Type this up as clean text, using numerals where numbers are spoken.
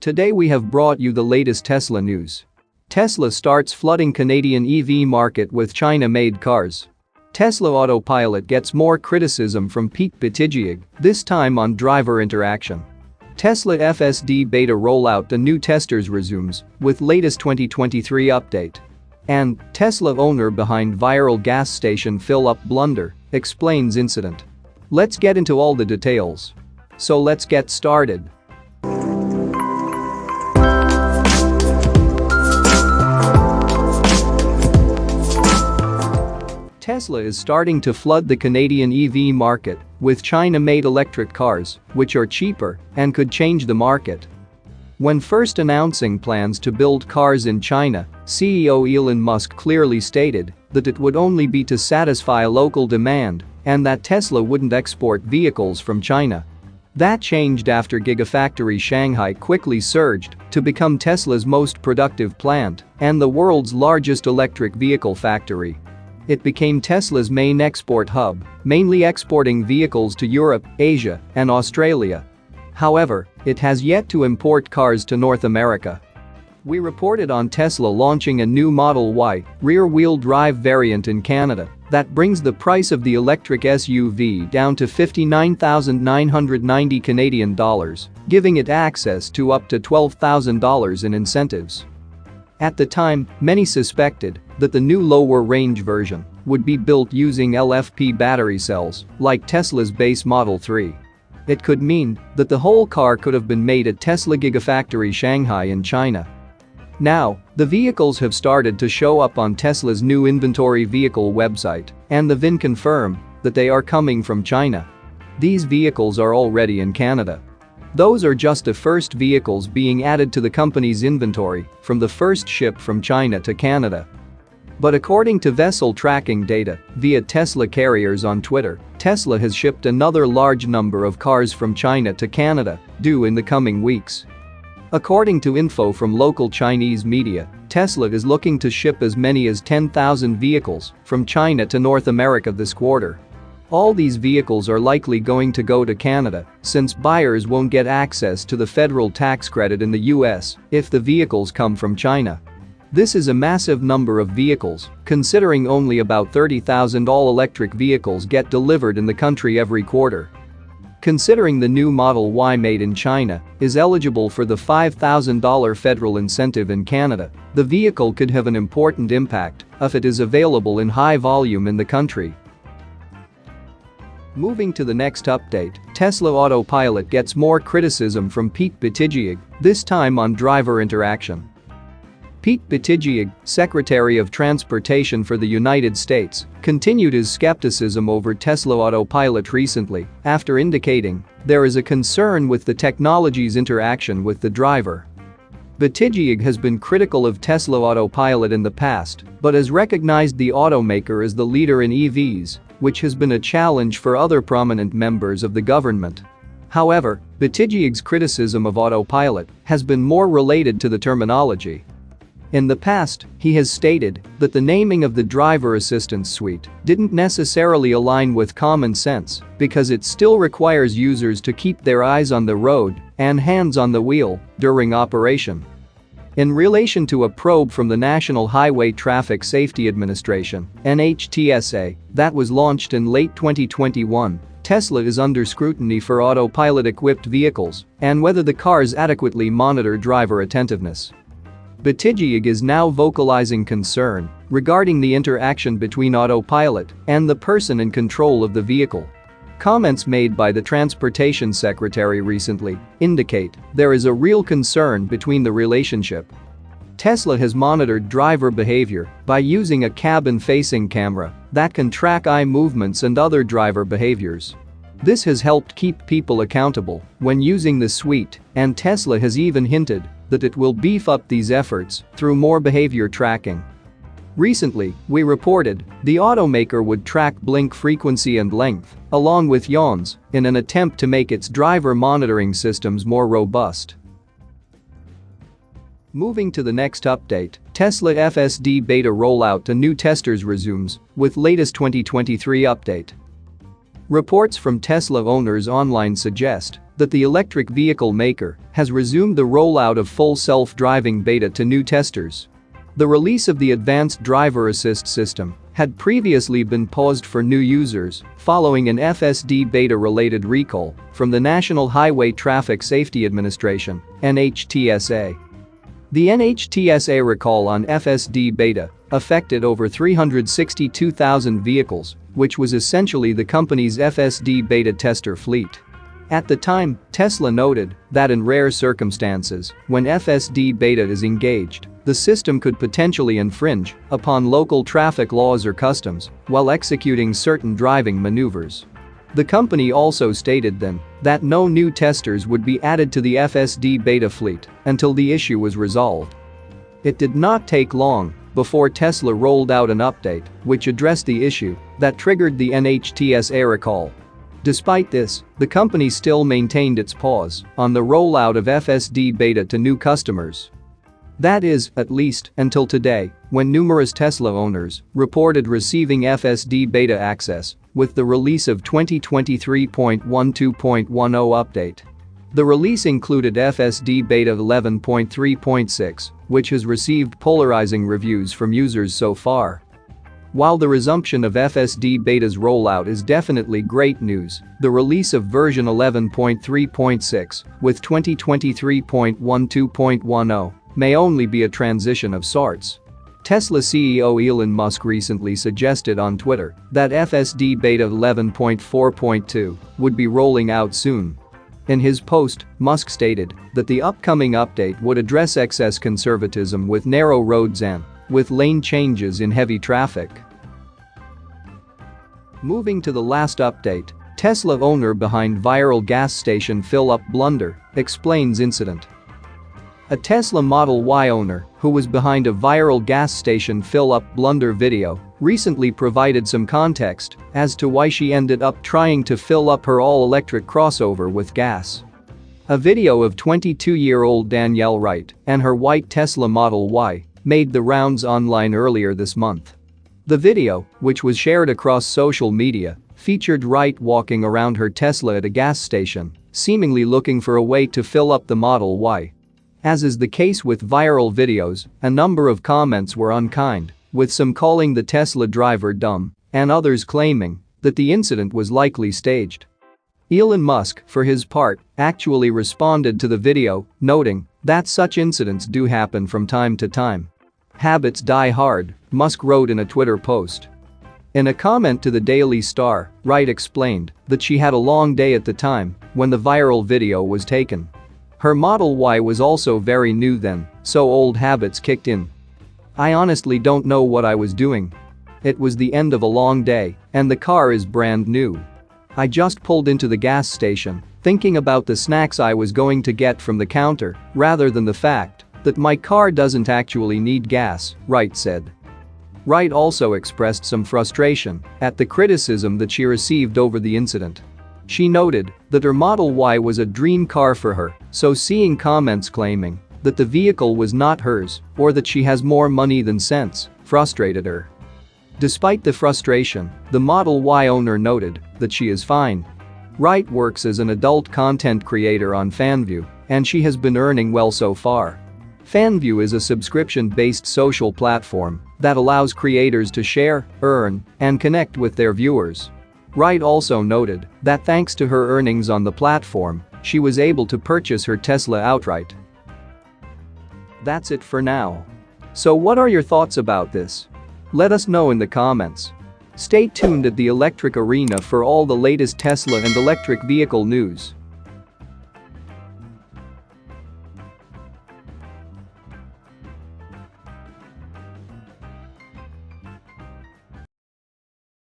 Today we have brought you the latest Tesla news. Tesla starts flooding Canadian EV market with China-made cars. Tesla Autopilot gets more criticism from Pete Buttigieg, this time on driver interaction. Tesla FSD Beta rollout to new testers resumes, with latest 2023 update. And Tesla owner behind viral gas station fill-up blunder, explains incident. Let's get into all the details. So let's get started. Tesla is starting to flood the Canadian EV market with China-made electric cars, which are cheaper and could change the market. When first announcing plans to build cars in China, CEO Elon Musk clearly stated that it would only be to satisfy local demand and that Tesla wouldn't export vehicles from China. That changed after Gigafactory Shanghai quickly surged to become Tesla's most productive plant and the world's largest electric vehicle factory. It became Tesla's main export hub, mainly exporting vehicles to Europe, Asia, and Australia. However, it has yet to import cars to North America. We reported on Tesla launching a new Model Y rear-wheel drive variant in Canada that brings the price of the electric SUV down to $59,990 Canadian dollars, giving it access to up to $12,000 in incentives. At the time, many suspected that the new lower-range version would be built using LFP battery cells, like Tesla's base Model 3. It could mean that the whole car could have been made at Tesla Gigafactory Shanghai in China. Now, the vehicles have started to show up on Tesla's new inventory vehicle website, and the VIN confirm that they are coming from China. These vehicles are already in Canada. Those are just the first vehicles being added to the company's inventory from the first ship from China to Canada. But according to vessel tracking data via Tesla carriers on Twitter, Tesla has shipped another large number of cars from China to Canada, due in the coming weeks. According to info from local Chinese media, Tesla is looking to ship as many as 10,000 vehicles from China to North America this quarter. All these vehicles are likely going to go to Canada, since buyers won't get access to the federal tax credit in the US if the vehicles come from China. This is a massive number of vehicles, considering only about 30,000 all-electric vehicles get delivered in the country every quarter. Considering the new Model Y made in China is eligible for the $5,000 federal incentive in Canada, the vehicle could have an important impact if it is available in high volume in the country. Moving to the next update, Tesla Autopilot gets more criticism from Pete Buttigieg, this time on driver interaction. Pete Buttigieg, Secretary of Transportation for the United States, continued his skepticism over Tesla Autopilot recently after indicating there is a concern with the technology's interaction with the driver. Buttigieg has been critical of Tesla Autopilot in the past, but has recognized the automaker as the leader in EVs, which has been a challenge for other prominent members of the government. However, Buttigieg's criticism of Autopilot has been more related to the terminology. In the past, he has stated that the naming of the driver assistance suite didn't necessarily align with common sense because it still requires users to keep their eyes on the road and hands on the wheel during operation. In relation to a probe from the National Highway Traffic Safety Administration (NHTSA) that was launched in late 2021, Tesla is under scrutiny for autopilot-equipped vehicles and whether the cars adequately monitor driver attentiveness. Buttigieg is now vocalizing concern regarding the interaction between autopilot and the person in control of the vehicle. Comments made by the Transportation Secretary recently indicate there is a real concern between the relationship. Tesla has monitored driver behavior by using a cabin-facing camera that can track eye movements and other driver behaviors. This has helped keep people accountable when using the suite, and Tesla has even hinted that it will beef up these efforts through more behavior tracking. Recently, we reported the automaker would track blink frequency and length, along with yawns, in an attempt to make its driver monitoring systems more robust. Moving to the next update, Tesla FSD Beta rollout to new testers resumes, with latest 2023 update. Reports from Tesla owners online suggest that the electric vehicle maker has resumed the rollout of full self-driving beta to new testers. The release of the advanced driver assist system had previously been paused for new users following an FSD Beta-related recall from the National Highway Traffic Safety Administration (NHTSA). The NHTSA recall on FSD Beta affected over 362,000 vehicles, which was essentially the company's FSD Beta tester fleet. At the time, Tesla noted that in rare circumstances, when FSD Beta is engaged, the system could potentially infringe upon local traffic laws or customs while executing certain driving maneuvers. The company also stated then that no new testers would be added to the FSD Beta fleet until the issue was resolved. It did not take long before Tesla rolled out an update which addressed the issue that triggered the NHTSA recall. Despite this, the company still maintained its pause on the rollout of FSD Beta to new customers. That is, at least, until today, when numerous Tesla owners reported receiving FSD Beta access with the release of 2023.12.10 update. The release included FSD Beta 11.3.6, which has received polarizing reviews from users so far. While the resumption of FSD Beta's rollout is definitely great news, the release of version 11.3.6 with 2023.12.10 may only be a transition of sorts. Tesla CEO Elon Musk recently suggested on Twitter that FSD Beta 11.4.2 would be rolling out soon. In his post, Musk stated that the upcoming update would address excess conservatism with narrow roads and with lane changes in heavy traffic. Moving to the last update, Tesla owner behind viral gas station fill-up blunder explains incident. A Tesla Model Y owner who was behind a viral gas station fill-up blunder video recently provided some context as to why she ended up trying to fill up her all-electric crossover with gas. A video of 22-year-old Danielle Wright and her white Tesla Model Y made the rounds online earlier this month. The video, which was shared across social media, featured Wright walking around her Tesla at a gas station, seemingly looking for a way to fill up the Model Y. As is the case with viral videos, a number of comments were unkind, with some calling the Tesla driver dumb and others claiming that the incident was likely staged. Elon Musk, for his part, actually responded to the video, noting that such incidents do happen from time to time. Habits die hard, Musk wrote in a Twitter post. In a comment to the Daily Star, Wright explained that she had a long day at the time when the viral video was taken. Her Model Y was also very new then, so old habits kicked in. I honestly don't know what I was doing. It was the end of a long day, and the car is brand new. I just pulled into the gas station, thinking about the snacks I was going to get from the counter, rather than the fact that my car doesn't actually need gas, Wright said. Wright also expressed some frustration at the criticism that she received over the incident. She noted that her Model Y was a dream car for her, so seeing comments claiming that the vehicle was not hers or that she has more money than sense frustrated her. Despite the frustration, the Model Y owner noted that she is fine. Wright works as an adult content creator on FanView, and she has been earning well so far. FanView is a subscription-based social platform that allows creators to share, earn, and connect with their viewers. Wright also noted that thanks to her earnings on the platform, she was able to purchase her Tesla outright. That's it for now. So what are your thoughts about this? Let us know in the comments. Stay tuned at the Electric Arena for all the latest Tesla and electric vehicle news.